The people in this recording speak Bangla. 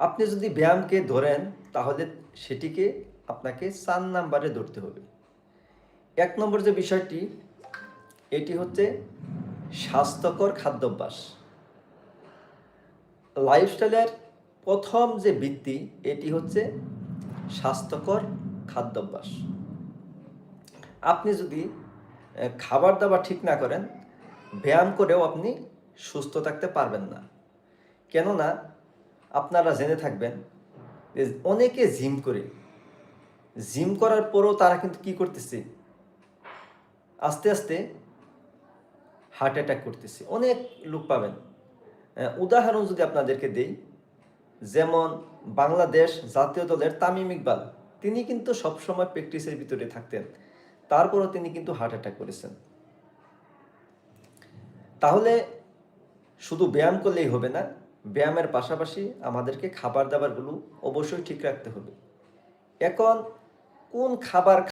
আপনি যদি ব্যায়ামকে ধরেন তাহলে সেটিকে আপনাকে 4 নাম্বারে ধরতে হবে। ১ নম্বর যে বিষয়টি এটি হচ্ছে স্বাস্থ্যকর খাদ্যাভ্যাস। লাইফস্টাইলের প্রথম যে ভিত্তি এটি হচ্ছে স্বাস্থ্যকর খাদ্যাভ্যাস। আপনি যদি খাবার দাবার ঠিক না করেন, ব্যায়াম করেও আপনি সুস্থ থাকতে পারবেন না। কেননা আপনারা জেনে থাকবেন যে অনেকে জিম করে, জিম করার পরও তারা কিন্তু কি করতেছে, আস্তে আস্তে হার্ট অ্যাটাক করতেছে। অনেক লোক পাবেন। উদাহরণ যদি আপনাদেরকে দেই, যেমন বাংলাদেশ জাতীয় দলের তামিম ইকবাল, তিনি কিন্তু সবসময় প্র্যাকটিসের ভিতরে থাকতেন, তারপরও তিনি কিন্তু হার্ট অ্যাটাক করেছেন। তাহলে শুধু ব্যায়াম করলেই হবে না, ব্যায়ামের পাশাপাশি আমাদেরকে খাবার দাবারগুলো অবশ্যই ঠিক রাখতে হবে। এখন কোন খাবার